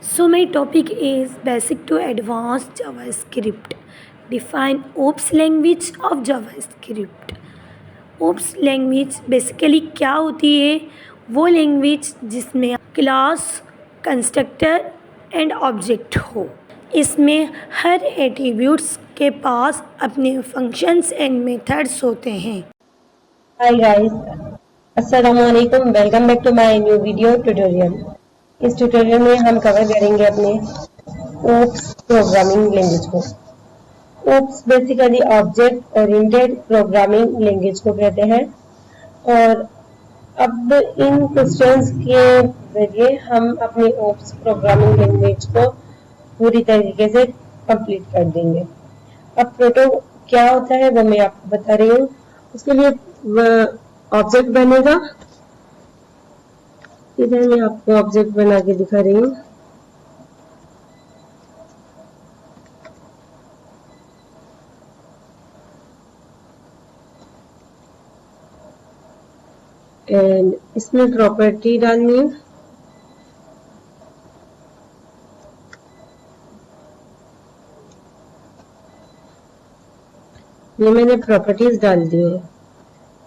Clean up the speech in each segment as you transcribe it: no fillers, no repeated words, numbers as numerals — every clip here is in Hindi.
So my topic is basic to advanced JavaScript. Define OOPS language of JavaScript. OOPS language basically क्या होती है? वो लैंग्वेज जिसमें क्लास, कंस्ट्रक्टर एंड ऑब्जेक्ट हो। इसमें हर एट्रीब्यूट्स के पास अपने फंक्शंस एंड मेथड्स होते हैं। Hi guys, अस्सलाम वालेकुम, welcome back to my new video tutorial. इस ट्यूटोरियल में हम कवर करेंगे अपने ओप्स प्रोग्रामिंग लैंग्वेज को। OOPs basically object oriented programming language को कहते हैं और अब इन क्वेश्चंस के जरिए हम अपनी ओप्स प्रोग्रामिंग लैंग्वेज को पूरी तरीके से कंप्लीट कर देंगे। अब प्रोटो क्या होता है वो मैं आपको बता रही हूँ। उसके लिए ऑब्जेक्ट बनेगा। इधर मैं आपको ऑब्जेक्ट बना के दिखा रही हूँ। एंड इसमें प्रॉपर्टी डालनी है। ये मैंने प्रॉपर्टीज डाल दी है।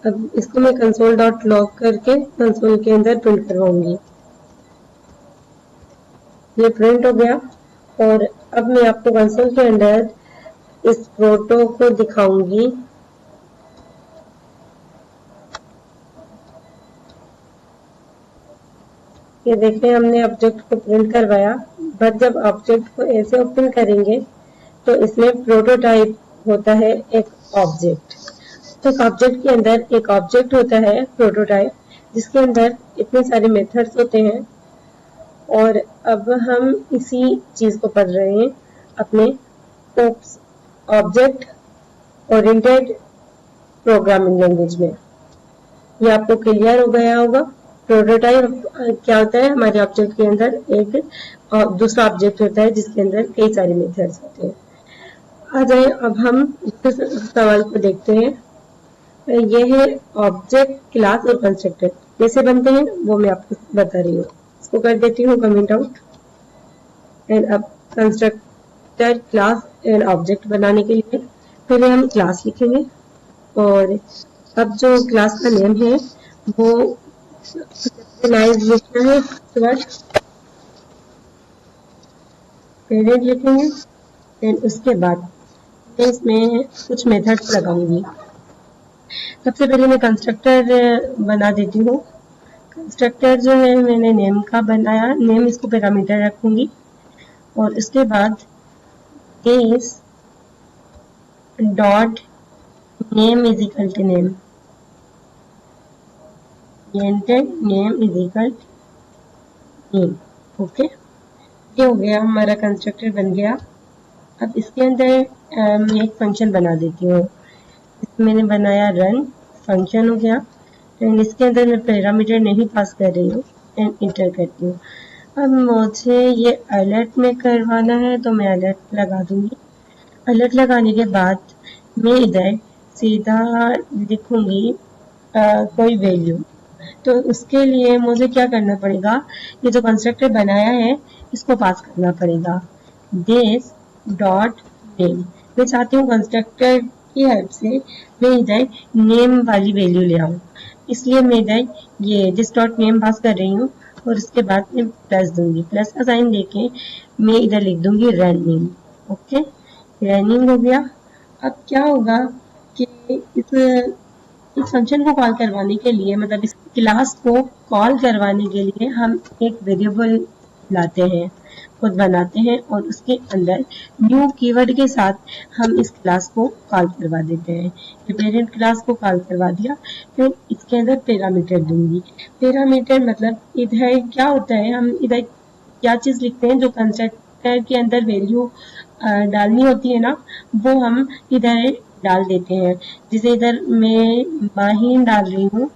अब इसको मैं कंसोल डॉट लॉग करके कंसोल के अंदर प्रिंट करवाऊंगी। ये प्रिंट हो गया और अब मैं आपको कंसोल के अंदर इस प्रोटो को दिखाऊंगी। ये देखें, हमने ऑब्जेक्ट को प्रिंट करवाया, बट जब ऑब्जेक्ट को ऐसे ओपन करेंगे तो इसमें प्रोटोटाइप होता है एक ऑब्जेक्ट। तो इस ऑब्जेक्ट के अंदर एक ऑब्जेक्ट होता है प्रोटोटाइप, जिसके अंदर इतने सारे मेथड्स होते हैं। और अब हम इसी चीज को पढ़ रहे हैं अपने OOPs object oriented programming language में। ये आपको क्लियर हो गया होगा। प्रोटोटाइप क्या होता है? हमारे ऑब्जेक्ट के अंदर एक दूसरा ऑब्जेक्ट होता है जिसके अंदर कई सारे मेथड्स होते हैं। आ जाए अब हम इस सवाल को देखते हैं। यह है ऑब्जेक्ट, क्लास और कंस्ट्रक्टर कैसे बनते हैं वो मैं आपको बता रही हूँ। इसको कर देती हूँ कमेंट आउट। एंड अब कंस्ट्रक्टर, क्लास एंड ऑब्जेक्ट बनाने के लिए पहले हम क्लास लिखेंगे और अब जो क्लास का नेम है वो कैपिटलाइज लिखना है। पेरेंट लिखेंगे एंड उसके बाद इसमें कुछ मेथड्स लगाऊंगी। सबसे पहले मैं कंस्ट्रक्टर बना देती हूँ। कंस्ट्रक्टर जो है मैंने नेम का बनाया, नेम इसको पैरामीटर रखूंगी और उसके बाद case dot name is equal to name, name is equal name. Okay, ये हो गया, हमारा कंस्ट्रक्टर बन गया। अब इसके अंदर मैं एक फंक्शन बना देती हूँ। मैंने बनाया रन, फंक्शन हो गया। एंड इसके अंदर मैं पैरामीटर नहीं पास कर रही हूँ एंड इंटर करती हूँ। अब मुझे ये अलर्ट में करवाना है तो मैं अलर्ट लगा दूंगी। अलर्ट लगाने के बाद मैं इधर सीधा लिखूंगी कोई वैल्यू। तो उसके लिए मुझे क्या करना पड़ेगा? ये जो कंस्ट्रक्टर बनाया है इसको पास करना पड़ेगा। दिस डॉट नेम, मैं चाहती हूँ कंस्ट्रक्टर की हेल्प से मैं इधर नेम वाली वैल्यू ले आऊँ, इसलिए मैं इधर ये दिस डॉट नेम पास कर रही हूँ और उसके बाद मैं प्लस दूंगी। प्लस का साइन देके मैं इधर लिख दूंगी रनिंग। ओके, रनिंग हो गया। अब क्या होगा कि इस फंक्शन को कॉल करवाने के लिए, मतलब इस क्लास को कॉल करवाने के लिए हम एक वेरिएबल लाते हैं, खुद बनाते हैं और उसके अंदर न्यू कीवर्ड के साथ हम इस क्लास को कॉल करवा देते हैं। ये पेरेंट क्लास को कॉल करवा दिया, फिर इसके अंदर पैरामीटर दूंगी। पैरामीटर मतलब इधर क्या होता है, हम इधर क्या चीज लिखते हैं, जो कंस्ट्रक्टर के अंदर वैल्यू डालनी होती है ना, वो हम इधर डाल देते हैं। जैसे इधर मैं माहीन डाल रही हूँ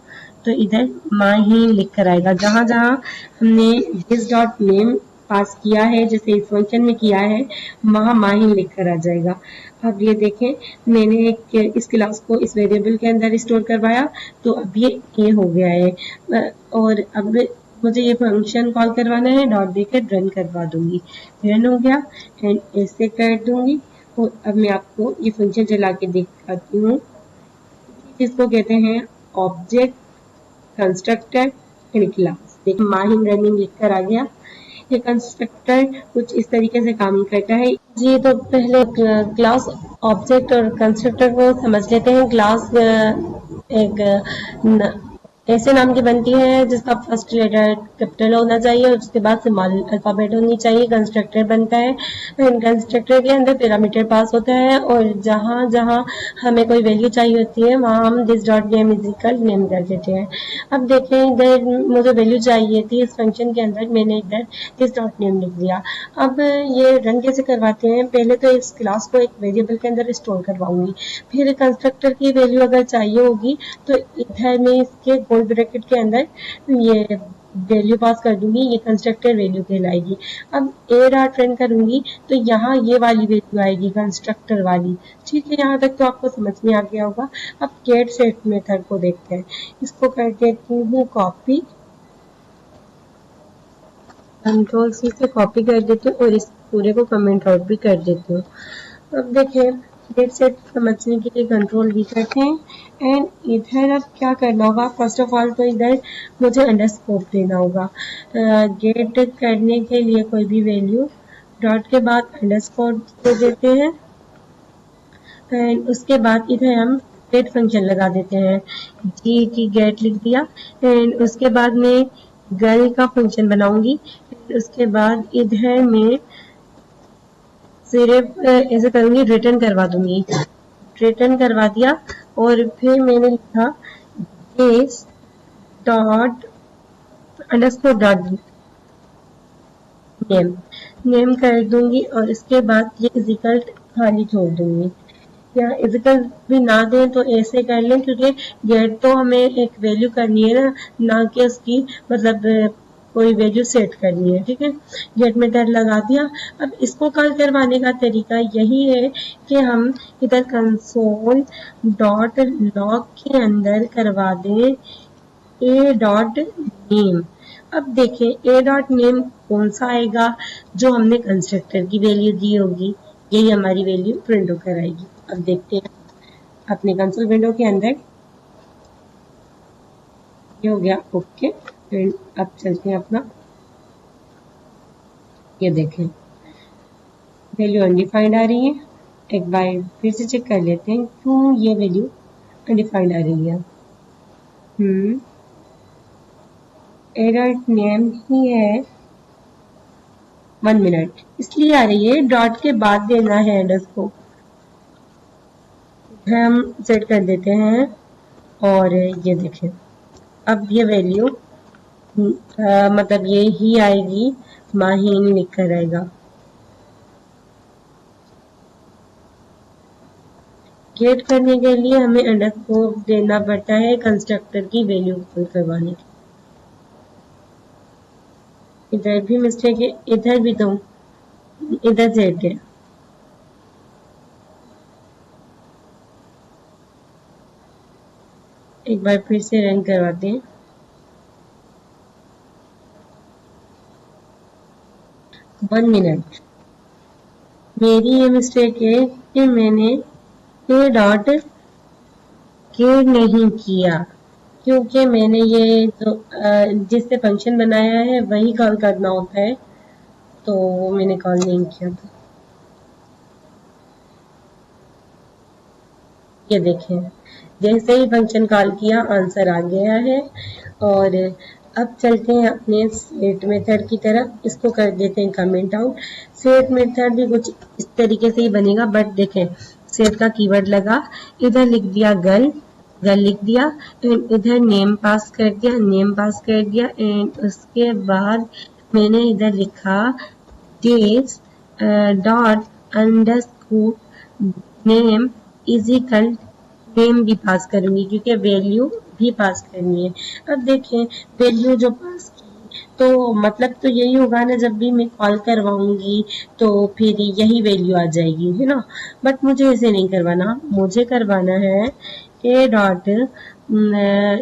तो इधर माहीन लिख कर आएगा। जहां जहां हमने दिस डॉट नेम पास किया है, जैसे इस फंक्शन में किया है, वहां माहीन लिख कर आ जाएगा। अब ये देखें, मैंने इस क्लास को इस वेरिएबल के अंदर स्टोर करवाया तो अब ये हो गया है। और अब मुझे ये फंक्शन कॉल करवाना है, डॉट देकर रन करवा दूंगी। रन हो गया एंड ऐसे कर दूंगी। और अब मैं आपको ये फंक्शन चला के दिखाती हूँ, जिसको कहते हैं ऑब्जेक्ट कंस्ट्रक्टर एंड क्लास। देखिए माहिम रनिंग लिखकर आ गया। ये कंस्ट्रक्टर कुछ इस तरीके से काम करता है जी। तो पहले क्लास ऑब्जेक्ट और कंस्ट्रक्टर को समझ लेते हैं। क्लास एक ऐसे नाम की बनती है जिसका फर्स्ट लेटर कैपिटल होना चाहिए और उसके बाद स्मॉल अल्फाबेट होनी चाहिए। कंस्ट्रक्टर बनता है। कंस्ट्रक्टर के अंदर पैरामीटर पास होता है और जहाँ जहाँ हमें कोई वैल्यू चाहिए होती है वहाँ हम this dot name is equal name कर देते हैं। अब देखें इधर मुझे वैल्यू चाहिए थी इस फंक्शन के अंदर, मैंने इधर दिस डॉट नेम लिख दिया। अब ये रन कैसे करवाते हैं, पहले तो इस क्लास को एक वेरिएबल के अंदर स्टोर करवाऊंगी, फिर कंस्ट्रक्टर की वैल्यू अगर चाहिए होगी तो इधर में इसके गोल ब्रैकेट के अंदर ये वैल्यू पास कर दूंगी, ये कंस्ट्रक्टर वैल्यू कहलाएगी। अब ए डॉट रन करूंगी तो यहाँ ये वाली वैल्यू आएगी कंस्ट्रक्टर वाली। ठीक है, यहाँ तक तो आपको समझ में आ गया होगा। अब गेट सेट मेथड को देखते हैं। इसको कर देती हूँ कॉपी, कंट्रोल सी से कॉपी कर देती हूँ और इस पूरे को कमेंट आउट भी कर देती हूँ। अब देखें गेट सेट समझने के लिए कंट्रोल भी करते हैं एंड इधर अब क्या करना होगा, फर्स्ट ऑफ ऑल तो इधर मुझे अंडरस्कोर देना होगा। गेट करने के लिए कोई भी वैल्यू डॉट के बाद अंडरस्कोर दे देते हैं एंड उसके बाद इधर हम गेट फंक्शन लगा देते हैं। जी गेट लिख दिया एंड उसके बाद में गर्ल का फंक्शन बनाऊंगी। उसके बाद इधर में सिर्फ ऐसे करूंगी, रिटर्न करवा दूंगी। रिटर्न करवा दिया और फिर मैंने लिखा this dot underscore dot name कर दूंगी और इसके बाद ये इजिकल खाली छोड़ दूंगी। या इजिकल भी ना दें तो ऐसे कर लें, क्योंकि गेट तो हमें एक वैल्यू करनी है ना कि उसकी मतलब कोई वैल्यू सेट करनी है। ठीक है, गेट मेथड लगा दिया। अब इसको कॉल करवाने का तरीका यही है कि हम इधर कंसोल डॉट लॉग के अंदर करवा दें ए डॉट नेम। अब देखें ए डॉट नेम कौन सा आएगा, जो हमने कंस्ट्रक्टर की वैल्यू दी होगी, यही हमारी वैल्यू प्रिंट होकर आएगी। अब देखते हैं अपने कंसोल विंडो के अंदर, ये हो गया ओके। अब चलते हैं अपना, ये देखें वैल्यू अनडिफाइंड आ रही है। एक बार फिर से चेक कर लेते हैं क्यों ये वैल्यू अनडिफाइंड आ रही है। एडल्ट नेम ही है 1 मिनट, इसलिए आ रही है, डॉट के बाद देना है एड्रेस को। हम सेट कर देते हैं और ये देखें अब ये वैल्यू मतलब ये ही आएगी, माहीन लिख कर आएगा। गेट करने के लिए हमें अंडरस्कोर देना पड़ता है कंस्ट्रक्टर की वैल्यू करवाने के। इधर भी मिस्टेक है, इधर भी तो इधर सेट है। एक बार फिर से रन करवाते हैं। वन मिनट, मेरी ये मिस्टेक है कि मैंने ए डॉट के नहीं किया, क्योंकि मैंने ये जो जिससे फंक्शन बनाया है वही कॉल करना होता है, तो वो मैंने कॉल नहीं किया था। ये देखें जैसे ही फंक्शन कॉल किया आंसर आ गया है। और अब चलते हैं अपने सेट मेथड की तरफ, इसको कर देते हैं कमेंट आउट। सेट मेथड भी कुछ इस तरीके से ही बनेगा, बट देखें सेट का कीवर्ड लगा, इधर लिख दिया गर्ल, गर्ल लिख दिया एंड इधर नेम पास कर दिया, नेम पास कर दिया एंड उसके बाद मैंने इधर लिखा this dot underscore name is equal, name भी पास करूंगी क्योंकि वैल्यू भी पास करनी है। अब देखें वैल्यू जो पास की तो मतलब तो यही होगा ना, जब भी मैं कॉल करवाऊंगी तो फिर यही वैल्यू आ जाएगी, है ना। बट मुझे ऐसे नहीं करवाना, मुझे करवाना है ए डॉट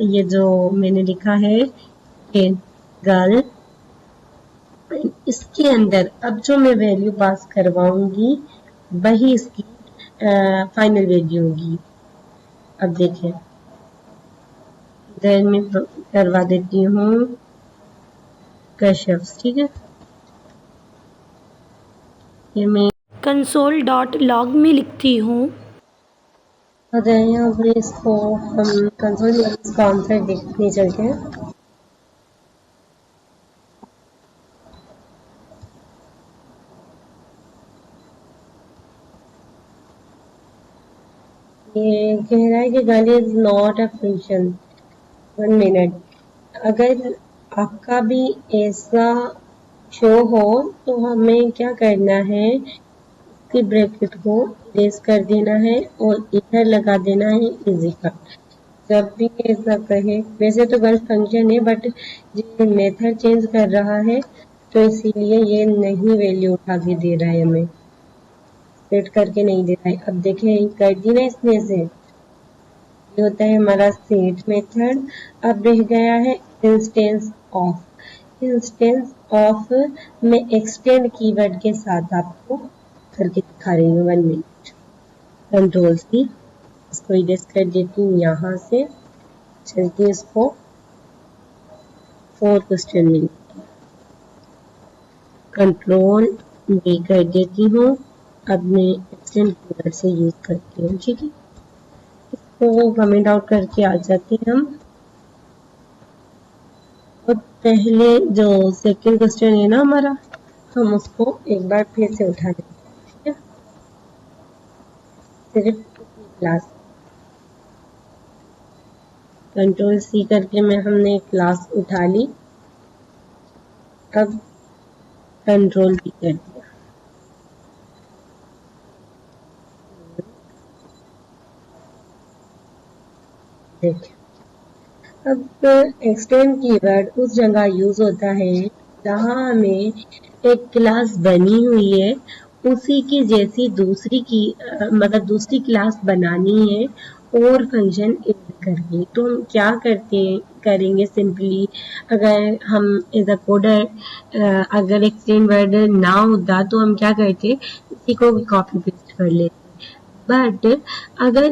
ये जो मैंने लिखा है गर्ल। इसके अंदर अब जो मैं वैल्यू पास करवाऊंगी वही इसकी फाइनल वैल्यू होगी। अब देखें, इधर मैं करवा देती हूँ कश्यप, ठीक है। ये मैं console.log में लिखती हूँ। और यहाँ पर इसको हम कंसोल में इसका आंसर देखने चलते हैं। ये कह रहा है कि girl is not a function. 1 minute, अगर आपका भी ऐसा शो हो तो हमें क्या करना है, इसके ब्रैकेट को इरेज कर देना है और इधर लगा देना है इजिकल। जब भी ऐसा कहे, वैसे तो गर्ल फंक्शन है बट ये मेथड चेंज कर रहा है तो इसीलिए ये नहीं वैल्यू उठा के दे रहा है, हमें सेट करके नहीं दे रहा है। अब देखें, कर दी ना इसने से, ये होता है हमारा सेट मेथड। अब रह गया है इंस्टेंस ऑफ। इंस्टेंस ऑफ मैं एक्सटेंड कीवर्ड के साथ आपको करके दिखा रही हूँ। 1 मिनट, कंट्रोल सी, इसको इरेज कर देती हूँ यहाँ से, चलती इसको 4 क्वेश्चन में, कंट्रोल बी कर देती हूँ। अब मैं एक्सटेंड कीवर्ड से यूज करती हूँ, ठीक है। इसको कमेंट आउट करके आ जाते हैं हम। और पहले जो सेकंड क्वेश्चन है ना हमारा, हम उसको एक बार फिर से उठा देते हैं, ठीक है। सिर्फ क्लास, कंट्रोल सी करके मैं हमने क्लास उठा ली। अब कंट्रोल बी कर दिया। देखिए, अब एक्सटेंड कीवर्ड उस जगह यूज होता है जहां हमें एक क्लास बनी हुई है उसी की जैसी दूसरी की मतलब दूसरी क्लास बनानी है और फंक्शन ऐड करके। तो हम क्या करेंगे सिंपली, अगर हम एज अ कोडर अगर एक्सटेंड वर्ड ना होता तो हम क्या करते, इसी को कॉपी पेस्ट कर लेते। बट अगर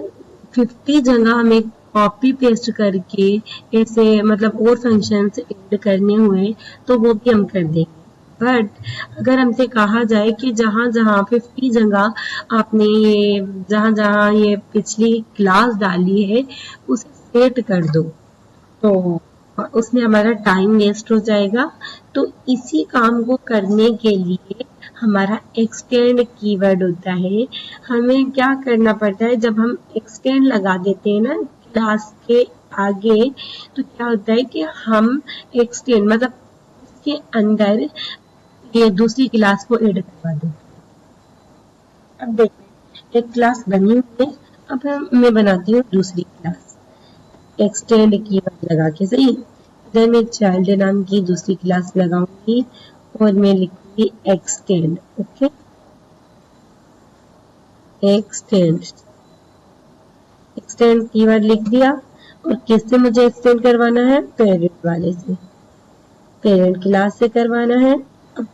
50 जगह हमें कॉपी पेस्ट करके ऐसे मतलब और फंक्शंस ऐड करने हुए तो वो भी हम कर देंगे। बट अगर हमसे कहा जाए कि जहां जहां 50 जगह आपने ये जहां जहां ये पिछली क्लास डाली है उसे सेट कर दो, तो उसमें हमारा टाइम वेस्ट हो जाएगा। तो इसी काम को करने के लिए हमारा एक्सटेंड कीवर्ड होता है। हमें क्या करना पड़ता है, जब हम एक्सटेंड लगा देते हैं ना क्लास के आगे, तो क्या होता है कि हम एक्सटेंड मतलब इसके अंदर ये दूसरी क्लास को ऐड करवा देते हैं। अब देखिए, एक क्लास बनी हुई है, अब मैं बनाती हूँ दूसरी क्लास एक्सटेंड कीवर्ड लगा के। सही, इधर मैं चाइल्ड नाम की दूसरी क्लास लगाऊंगी और मैं लिखूंगी extend. Okay, extend, extend keyword लिख दिया। और किससे मुझे एक्सटेंड करवाना है, पेरेंट वाले से, पेरेंट क्लास से करवाना है। अब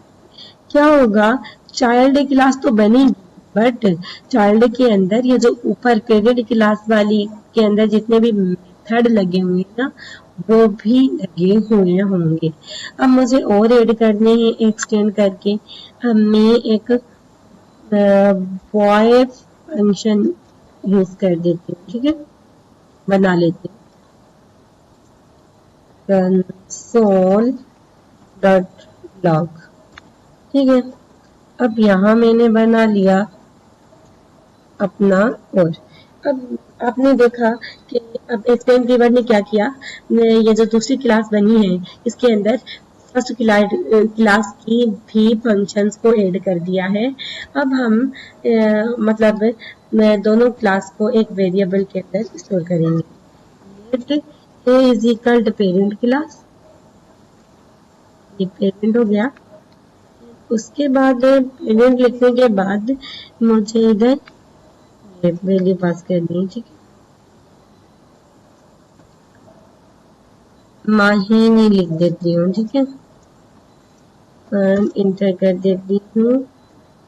क्या होगा, चाइल्ड क्लास तो बनेगी बट चाइल्ड के अंदर ये जो ऊपर पेरेंट क्लास वाली के अंदर जितने भी मेथड लगे हुए हैं ना वो भी लगे हुए होंगे। अब मुझे और ऐड करने हैं एक्सटेंड करके। अब मैं एक बॉय फंक्शन यूज कर देती हूँ, ठीक है, बना लेती हूँ। कंसोल डॉट लॉग, ठीक है। अब यहाँ मैंने बना लिया अपना। और अब आपने देखा कि अब एक्सटेंड कीवर्ड ने क्या किया, ये जो दूसरी क्लास बनी है इसके अंदर फर्स्ट क्लास की भी फंक्शंस को ऐड कर दिया है। अब हम मतलब दोनों क्लास को एक वेरिएबल के अंदर स्टोर करेंगे। Let a is equal to parent class, ये पेरेंट हो गया। उसके बाद पेरेंट लिखने के बाद मुझे इधर वैल्यू पास करनी है, ठीक माहिनी लिख देती हूँ, ठीक है, इंटर कर देती हूँ।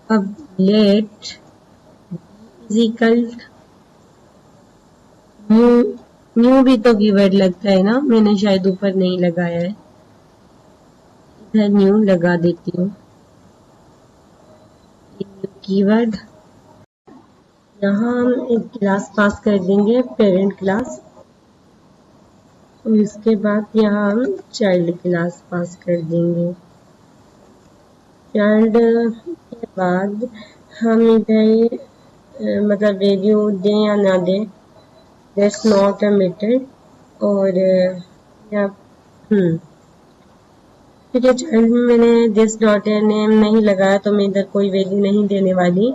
अब let is equal new, new भी तो कीवर्ड लगता है ना, मैंने शायद ऊपर नहीं लगाया है, इधर न्यू लगा देती हूँ, न्यू कीवर्ड। यहाँ हम एक क्लास पास कर देंगे, पेरेंट क्लास, और इसके बाद यहाँ हम चाइल्ड क्लास पास कर देंगे। चाइल्ड के बाद हम इधर मतलब वैल्यू दें या ना दें, दैट्स नॉट अ मैटर। और या ठीक है, चाइल्ड में मैंने दिस डॉटर नेम नहीं लगाया तो मैं इधर कोई वैल्यू नहीं देने वाली,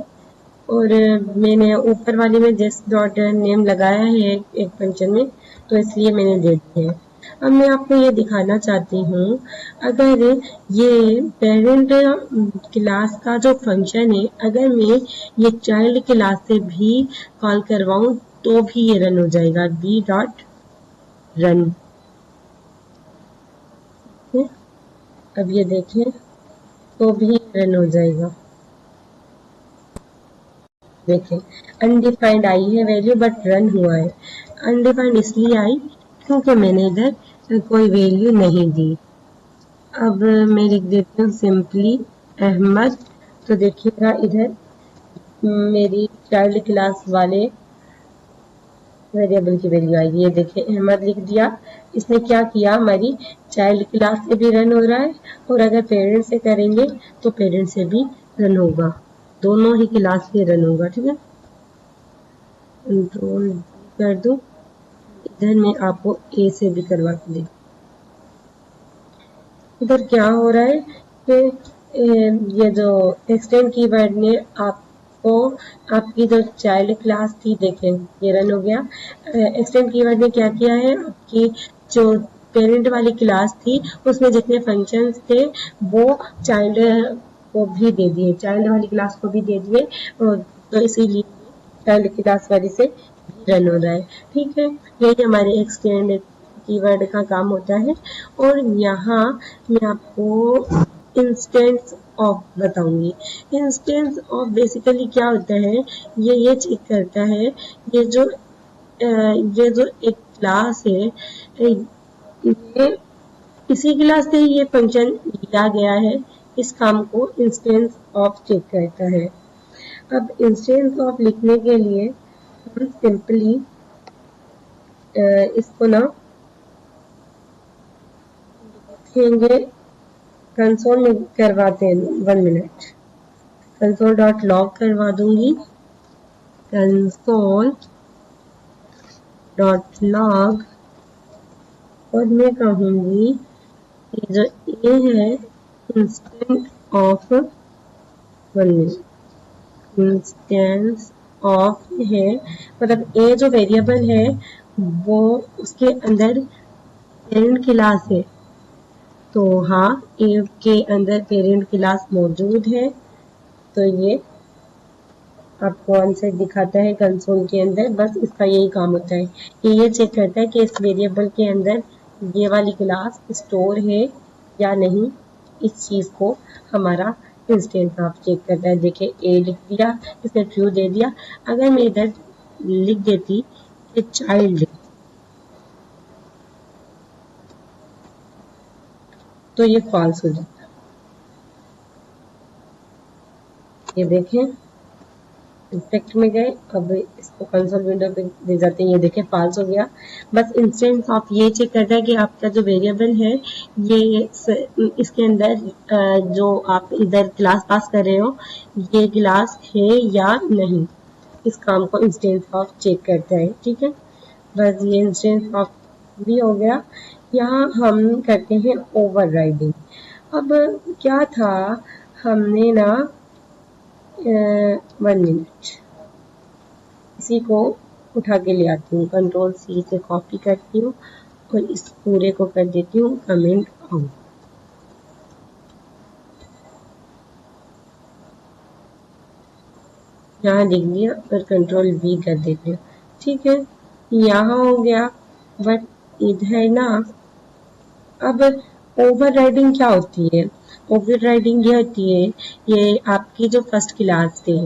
और मैंने ऊपर वाली में दिस डॉटर नेम लगाया है एक फंक्शन में, तो इसलिए मैंने दे दी है। अब मैं आपको ये दिखाना चाहती हूँ, अगर ये पेरेंट क्लास का जो फंक्शन है, अगर मैं ये चाइल्ड क्लास से भी कॉल करवाऊँ तो भी ये रन हो जाएगा, बी डॉट रन। अब ये देखें तो भी रन हो जाएगा। देखें अनडिफाइंड आई है वैल्यू बट रन हुआ है। अनडिफाइंड इसलिए आई क्योंकि मैंने इधर कोई वैल्यू नहीं दी। अब मैं लिख देती हूँ सिंपली अहमद, तो देखिएगा इधर मेरी चाइल्ड क्लास वाले वेरिएबल की वैल्यू आएगी। ये देखिए अहमद लिख दिया, इसने क्या किया, हमारी चाइल्ड क्लास से भी रन हो रहा है, और अगर पेरेंट से करेंगे तो पेरेंट से भी रन होगा, दोनों ही क्लास से रन होगा, ठीक है। कंट्रोल कर दूं, इधर मैं आपको ए से भी करवा के दे। इधर क्या हो रहा है कि ये जो एक्सटेंड कीवर्ड ने आपको आपकी जो चाइल्ड क्लास थी, देखें ये रन हो गया। एक्सटेंड कीवर्ड ने क्या किया है, आपकी जो पेरेंट वाली क्लास थी उसमें जितने फंक्शंस थे वो चाइल्ड को भी दे दिए, चाइल्ड वाली क्लास को भी दे दिए, तो इसीलिए चाइल्ड क्लास वाली से रन हो रहा है, ठीक है। यही हमारे एक्सटेंड कीवर्ड का काम होता है। और यहाँ मैं आपको इंस्टेंस ऑफ बताऊंगी। इंस्टेंस ऑफ बेसिकली क्या होता है, ये चेक करता है ये जो एक क्लास है, ये इसी क्लास से ये फंक्शन लिया गया है, इस काम को इंस्टेंस ऑफ चेक करता है। अब इंस्टेंस ऑफ लिखने के लिए हम सिंपली इसको ना लिखेंगे, कंसोल में करवाते हैं, 1 मिनट, कंसोल डॉट लॉग करवा दूंगी, कंसोल डॉट लॉग, और मैं कहूंगी कि जो ए है instance of 1 minute, instance of है मतलब ए जो वेरिएबल है वो उसके अंदर पेरेंट क्लास है, तो हाँ ए के अंदर पेरेंट क्लास मौजूद है, तो ये आपको आंसर दिखाता है कंसोल के अंदर। बस इसका यही काम होता है कि ये चेक करता है कि इस वेरिएबल के अंदर ये वाली क्लास स्टोर है या नहीं, इस चीज को हमारा इंस्टेंस ऑफ चेक करता है। देखिए ए लिख दिया, इसने ट्रू दे दिया, अगर मैं इधर लिख देती कि चाइल्ड, तो ये फॉल्स हो जाता। ये देखें इफेक्ट में गए, अब इसको कंसोल विंडो पे दे जाते हैं, ये देखें फॉल्स हो गया। बस इंस्टेंस ऑफ ये चेक करता है कि आपका जो वेरिएबल है ये इसके अंदर जो आप इधर क्लास पास कर रहे हो ये क्लास है या नहीं, इस काम को इंस्टेंस ऑफ चेक करता है, ठीक है। बस ये इंस्टेंस ऑफ भी हो गया। यहाँ हम करते हैं ओवरराइडिंग। अब क्या था, हमने ना 1 मिनट, इसी को उठा के ले आती हूँ, कंट्रोल सी से कॉपी करती हूँ और इस पूरे को कर देती हूँ कमेंट आउट। यहाँ लिख दिया और कंट्रोल वी कर देती हूँ, ठीक है। यहाँ हो गया, बट इधर ना अब ओवरराइडिंग क्या होती है? ओवरराइडिंग ये होती है, ये आपकी जो फर्स्ट क्लास है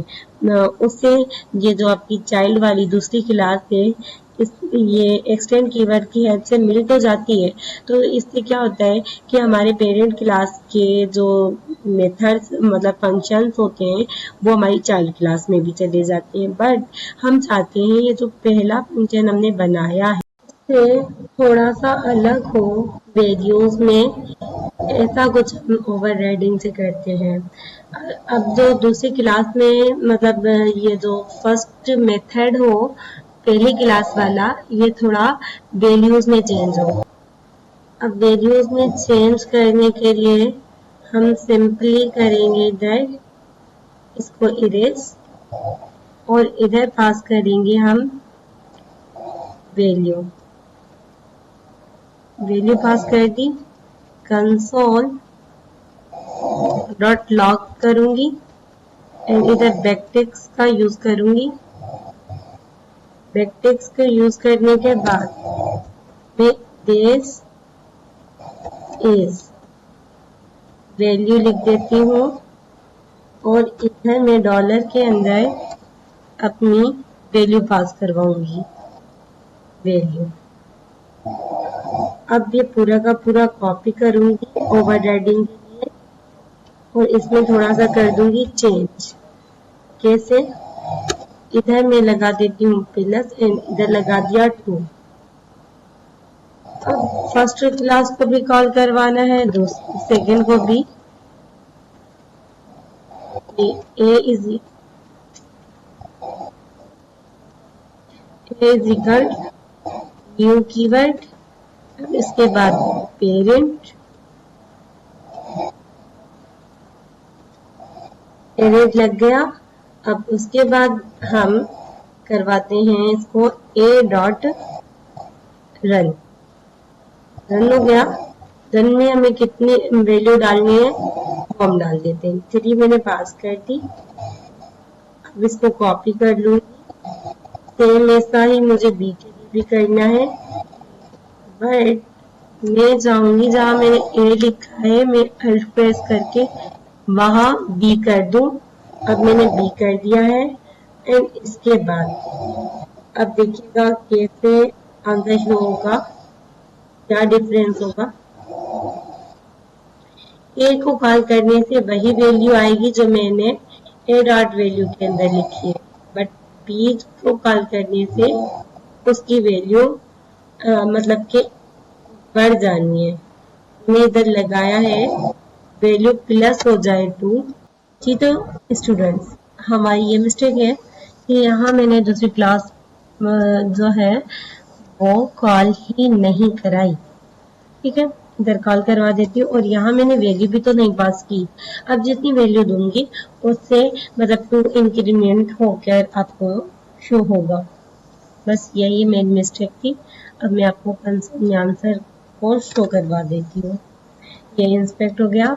उससे ये जो आपकी चाइल्ड वाली दूसरी क्लास है, इस ये एक्सटेंड कीवर्ड की हेल्प से मिल तो जाती है। तो इससे क्या होता है कि हमारे पेरेंट क्लास के जो मेथड्स मतलब फंक्शंस होते हैं वो हमारी चाइल्ड क्लास में भी चले जाते हैं। बट हम चाहते हैं ये जो पहला फंक्शन हमने बनाया है से थोड़ा सा अलग हो वैल्यूज में, ऐसा कुछ हम ओवरराइडिंग से करते हैं। अब जो दूसरी क्लास में मतलब ये जो फर्स्ट मेथड हो पहली क्लास वाला, ये थोड़ा वैल्यूज में चेंज हो। अब वैल्यूज में चेंज करने के लिए हम सिंपली करेंगे इधर इसको इरेज और इधर पास करेंगे हम वैल्यू। वैल्यू पास कर दी, कंसोल डॉट लॉग करूंगी एंड इधर बैकटिक्स का यूज करूंगी। बैकटिक्स का यूज करने के बाद मैं दिस इज वैल्यू लिख देती हूँ और इधर मैं डॉलर के अंदर अपनी वैल्यू पास करवाऊंगी, वैल्यू। अब ये पूरा का पूरा कॉपी करूंगी ओवरराइडिंग के लिए और इसमें थोड़ा सा कर दूंगी चेंज। कैसे? इधर मैं लगा देती हूँ प्लस एंड इधर लगा दिया 2। अब फर्स्ट क्लास को भी कॉल करवाना है, सेकेंड को भी। ए इज इक्वल न्यू कीवर्ड। अब इसके बाद पेरेंट लग गया। अब उसके बाद हम करवाते हैं इसको ए डॉट रन। रन हो गया। रन में हमें कितनी वैल्यू डालनी है वो हम डाल देते हैं। 3 मैंने पास कर दी। अब इसको कॉपी कर लूंगी। सेम ऐसा ही मुझे बी के लिए भी करना है, बट मैं जाऊंगी जहां मैंने ए लिखा है, मैं अल्ट प्रेस करके वहां बी कर दूं। अब मैंने बी कर दिया है एंड इसके बाद अब देखिएगा कैसे आंसर शो होगा, क्या डिफरेंस होगा। ए को कॉल करने से वही वैल्यू आएगी जो मैंने ए डॉट वैल्यू के अंदर लिखी है, बट बी को कॉल करने से उसकी वैल्यू मतलब कि बढ़ जानी है। मैंने इधर लगाया है वैल्यू प्लस हो जाए 2। जी तो स्टूडेंट्स, हमारी ये मिस्टेक है कि यहाँ मैंने दूसरी क्लास जो है वो कॉल ही नहीं कराई। ठीक है, इधर कॉल करवा देती हूँ और यहाँ मैंने वैल्यू भी तो नहीं पास की। अब जितनी वैल्यू दूंगी उससे मतलब 2 इंक्रीमेंट होकर आपको शो होगा। बस यही मेन मिस्टेक थी। अब मैं आपको आंसर को शो करवा देती हूँ। ये इंस्पेक्ट हो गया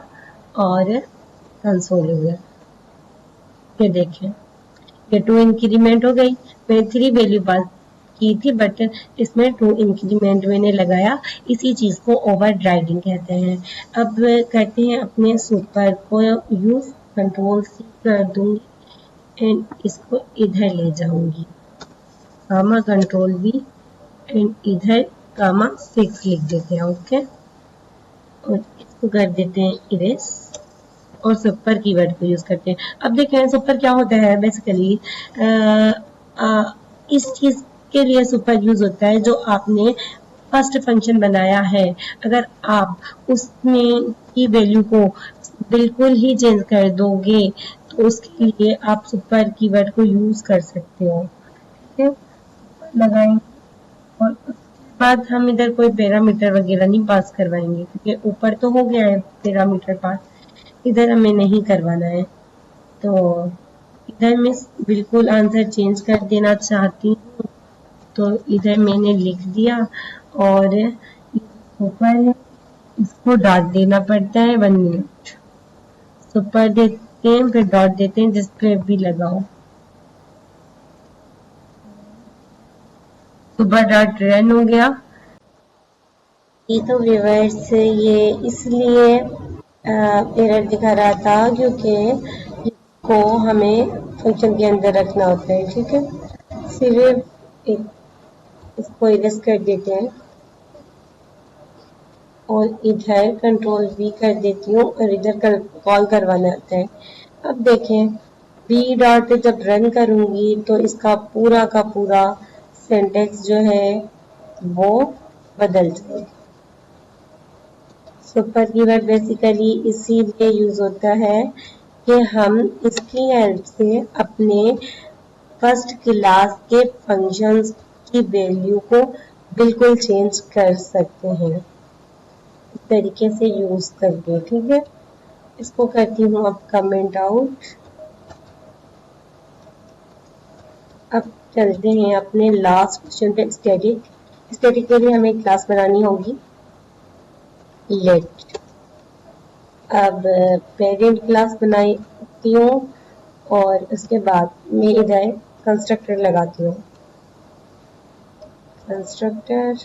और कंसोल हो गया। ये देखें, ये 2 इंक्रीमेंट हो गई। मैंने 3 वैल्यू पास की थी बट इसमें 2 इंक्रीमेंट मैंने लगाया। इसी चीज को ओवरराइडिंग कहते हैं। अब करते हैं अपने सुपर को यूज, कंट्रोल सी कर दूंगी एंड इसको इधर ले जाऊंगी, कामा कंट्रोल वी एंड इधर कामा 6 लिख देते हैं। ओके, और इसको कर देते हैं इरेज और सुपर कीवर्ड को यूज करते हैं। अब देखें सुपर क्या होता है बेसिकली, इस चीज के लिए सुपर यूज होता है जो आपने फर्स्ट फंक्शन बनाया है। अगर आप उसमें की वैल्यू को बिल्कुल ही चेंज कर दोगे तो उसके लिए आप सुपर कीवर्ड को यूज कर सकते हो। ठीक है, लगाएंगे और उसके बाद हम इधर कोई पैरामीटर वगैरह नहीं पास करवाएंगे क्योंकि ऊपर तो हो गया है पैरामीटर पास, इधर हमें नहीं करवाना है। तो इधर मैं बिल्कुल आंसर चेंज कर देना चाहती हूँ, तो इधर मैंने लिख दिया और ऊपर इसको डॉट देना पड़ता है 1 मिनट। सुपर देते हैं फिर डॉट देते हैं जिस पे भी लगाओ। सुपर डॉट रन हो गया। ये तो व्यूअर्स ये इसलिए एरर दिखा रहा था क्योंकि इसको हमें फंक्शन के अंदर रखना होता है। ठीक है, सिर्फ इसको इरेज कर देते हैं और इधर कंट्रोल V कर देती हूँ और इधर कॉल करवाना आता है। अब देखें बी डॉट जब रन करूंगी तो इसका पूरा का पूरा सिंटेक्स जो है वो बदल जाएगा। सुपर कीवर्ड बेसिकली इसीलिए यूज होता है कि हम इसकी हेल्प से अपने फर्स्ट क्लास के फंक्शंस की वैल्यू को बिल्कुल चेंज कर सकते हैं इस तरीके से यूज करके। ठीक है, इसको करती हूँ अब कमेंट आउट। अब चलते हैं अपने लास्ट क्वेश्चन पे, स्टैटिक के लिए हमें क्लास बनानी होगी लेट। अब पेरेंट क्लास बनाती हूँ और उसके बाद मैं इधर कंस्ट्रक्टर लगाती हूँ। कंस्ट्रक्टर,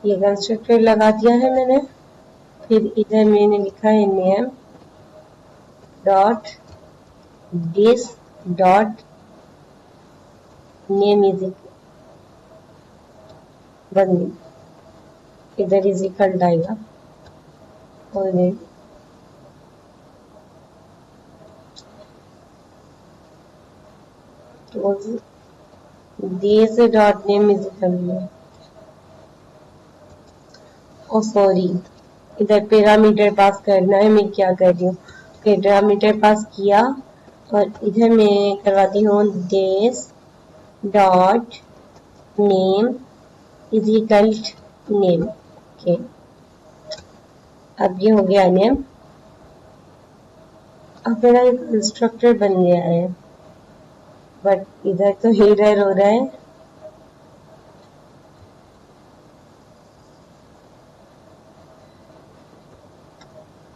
ये कंस्ट्रक्टर लगा दिया है मैंने। फिर इधर मैंने लिखा है name dot this dot name is one, इधर इज इक्वल आएगा और this dot name is equal, oh sorry इधर पैरामीटर पास करना है। मैं क्या कर रही हूँ, पैरामीटर पास किया और इधर मैं करवाती हूँ this dot name is equal name. Okay, अब ये हो गया नेम। अब मेरा कंस्ट्रक्टर बन गया है, बट इधर तो एरर हो रहा है।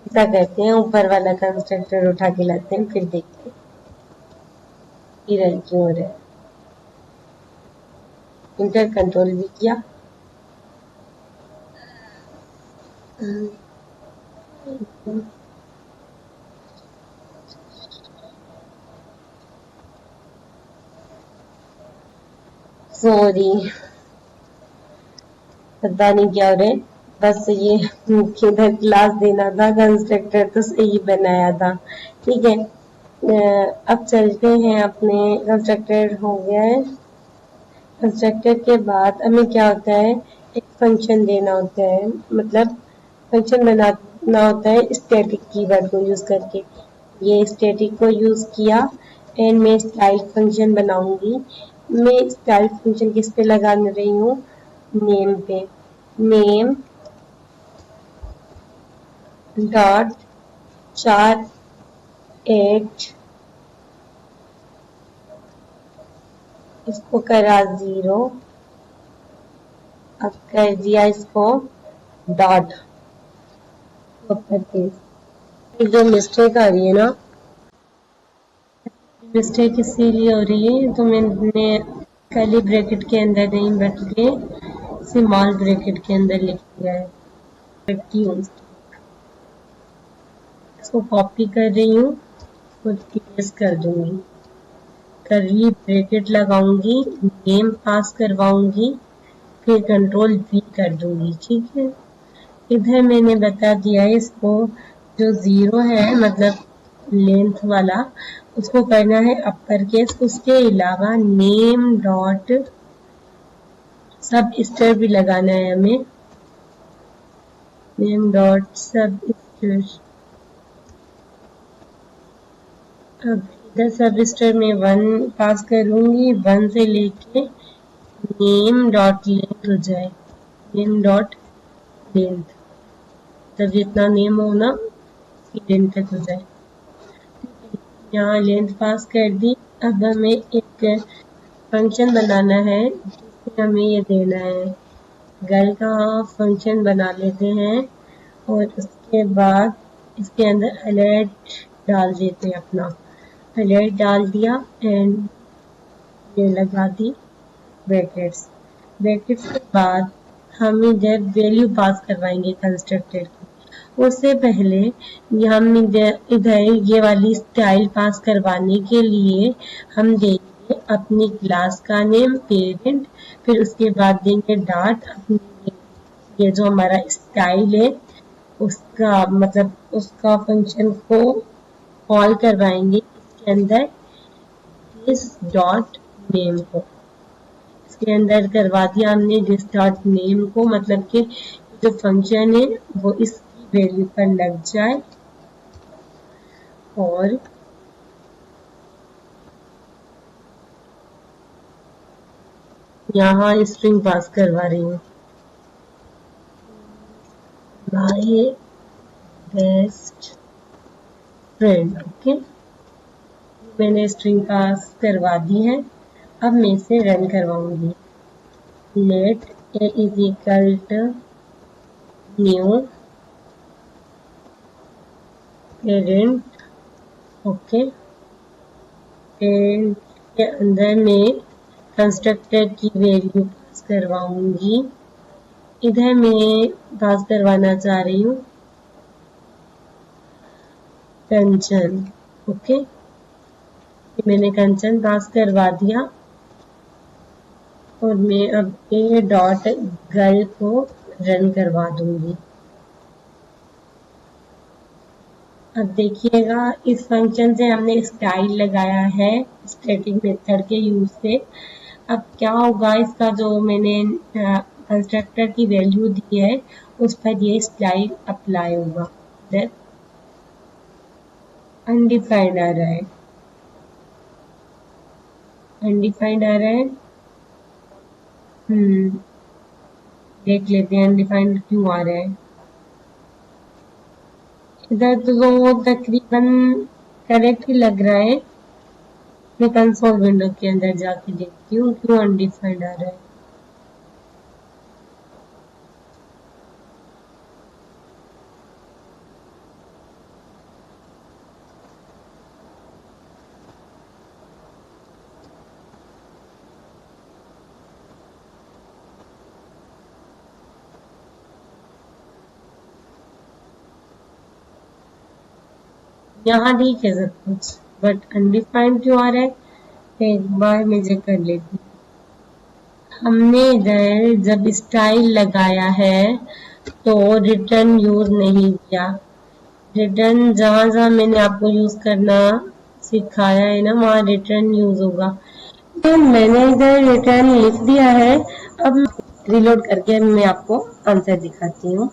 ऐसा करते हैं, ऊपर वाला कंस्ट्रक्टर उठा के लाते हैं, फिर देखते हैं एरर क्यों हो रहा है। इंटर कंट्रोल भी किया, सॉरी पता नहीं क्या हो रहा है। बस ये किधर क्लास देना था, कंस्ट्रक्टर तो सही बनाया था। ठीक है, अब चलते हैं अपने, कंस्ट्रक्टर हो गया है। कंस्ट्रक्टर के बाद हमें क्या होता है, एक फंक्शन देना होता है, मतलब फंक्शन बनाना होता है स्टैटिक कीवर्ड को यूज करके। ये स्टैटिक को यूज किया एंड मैं स्टाइल फंक्शन बनाऊंगी। मैं स्टाइल फंक्शन किस पे लगा रही हूँ, नेम पे। नेम डॉट 4 8 इसको करा 0, अब कर दिया इसको डॉट। जो मिस्टेक आ रही है ना, मिस्टेक इसीलिए हो रही है तो मैंने कर्ली ब्रैकेट के अंदर नहीं बल्कि स्मॉल ब्रैकेट के अंदर लिख दिया है। करती हूँ, इसको कॉपी कर रही हूँ और इरेज कर दूंगी। कर्ली ब्रैकेट लगाऊंगी, नेम पास करवाऊंगी, फिर कंट्रोल V कर दूंगी। ठीक है, इधर मैंने बता दिया है इसको, जो 0 है मतलब लेंथ वाला, उसको करना है अपर केस। उसके अलावा नेम डॉट सब स्टार भी लगाना है हमें, नेम डॉट सब स्टार। अब इधर सब स्टार में 1 पास करूंगी, 1 से लेके नेम डॉट लेंथ हो जाए, नेम डॉट लेंथ, तब जितना नेम हो ना लेंथ तक हो जाए। यहाँ लेंथ पास कर दी। अब हमें एक फंक्शन बनाना है जिसमें हमें ये देना है, गर्ल का फंक्शन बना लेते हैं और उसके बाद इसके अंदर अलर्ट डाल देते हैं अपना। अलर्ट डाल दिया एंड ये लगा दी ब्रैकेट्स। ब्रैकेट्स के बाद हम इधर वैल्यू पास करवाएंगे कंस्ट्रक्टेड की। उससे पहले हम इधर ये वाली स्टाइल पास करवाने के लिए हम देंगे अपनी क्लास का नेम पेरेंट, फिर उसके बाद देंगे डॉट अपनी ये जो हमारा स्टाइल है उसका मतलब उसका फंक्शन को कॉल करवाएंगे इसके अंदर दिस डॉट नेम को। इसके अंदर करवा दिया हमने दिस डॉट नेम को, मतलब कि जो फंक्शन है वो इसकी वैल्यू पर लग जाए। और यहाँ स्ट्रिंग पास करवा रही हूँ माय बेस्ट फ्रेंड। ओके, मैंने स्ट्रिंग पास करवा दी है। अब मैं इसे रन करवाऊंगी। Let a is equal to new parent. Okay, parent के अंदर मैं कंस्ट्रक्टर की वैल्यू पास करवाऊंगी। इधर मैं पास करवाना चाह रही हूँ कंचन। ओके, मैंने कंचन पास करवा दिया और मैं अब ए डॉट गर्ल को रन करवा दूंगी। अब देखिएगा इस फंक्शन से हमने स्टाइल लगाया है स्टैटिक मेथड के यूज से। अब क्या होगा, इसका जो मैंने कंस्ट्रक्टर की वैल्यू दी है उस पर ये स्टाइल अप्लाई होगा। अनडिफाइंड आ रहा है, अनडिफाइंड आ रहा है। देख लेते हैं अनडिफाइंड क्यों आ रहा है। इधर तो तकरीबन करेक्ट ही लग रहा है। मैं कंसोल विंडो के अंदर जाके देखती हूँ क्यों अनडिफाइंड आ रहा है। यहाँ ठीक है सब कुछ, बट अनडिफाइंड क्यों आ रहा है एक बार मैं चेक कर लेती हूँ। हमने इधर जब स्टाइल लगाया है तो रिटर्न यूज नहीं किया। रिटर्न जहां जहां मैंने आपको यूज करना सिखाया है ना वहां रिटर्न यूज होगा। तो मैंने इधर रिटर्न लिख दिया है। अब रिलोड करके मैं आपको आंसर दिखाती हूँ।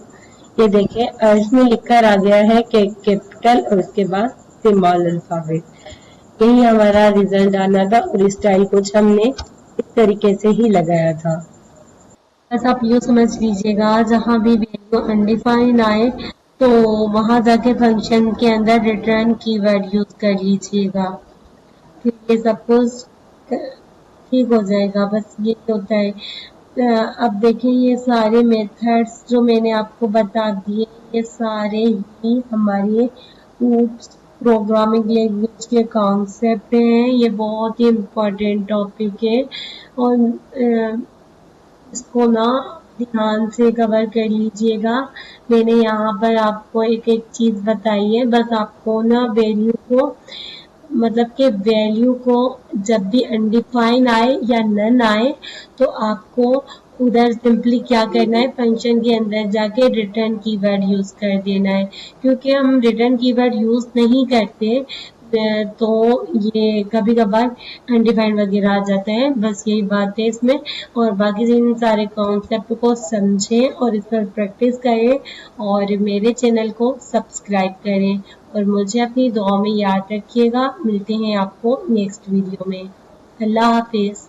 ये देखिए इसमें लिखकर आ गया है कि कैपिटल और उसके बाद स्मॉल अल्फाबेट। यही हमारा रिजल्ट आना था और स्टाइल कुछ हमने इस तरीके से ही लगाया था। बस आप यूँ समझ लीजिएगा जहाँ भी वैल्यू अनडिफाइंड आए तो वहां जाके फंक्शन के अंदर रिटर्न कीवर्ड यूज कर लीजिएगा, फिर ये सब कुछ ठीक हो जाएगा। बस ये होता है। अब देखिए ये सारे मेथड्स जो मैंने आपको बता दिए ये सारे ही हमारे प्रोग्रामिंग लैंग्वेज के कॉन्सेप्ट हैं। ये बहुत ही इम्पोर्टेंट टॉपिक है और इसको ना ध्यान से कवर कर लीजिएगा। मैंने यहाँ पर आपको एक एक चीज बताई है, बस आपको ना वैल्यू को मतलब कि वैल्यू को जब भी अनडिफाइन आए या नन आए तो आपको उधर सिंपली क्या करना है फंक्शन के अंदर जाके रिटर्न कीवर्ड यूज कर देना है। क्योंकि हम रिटर्न कीवर्ड यूज नहीं करते तो ये कभी कभार अनडिफाइंड वगैरह आ जाता है। बस यही बात है इसमें। और बाकी इन सारे कॉन्सेप्ट को समझें और इस पर प्रैक्टिस करें और मेरे चैनल को सब्सक्राइब करें और मुझे अपनी दुआ में याद रखिएगा। मिलते हैं आपको नेक्स्ट वीडियो में। अल्लाह हाफिज।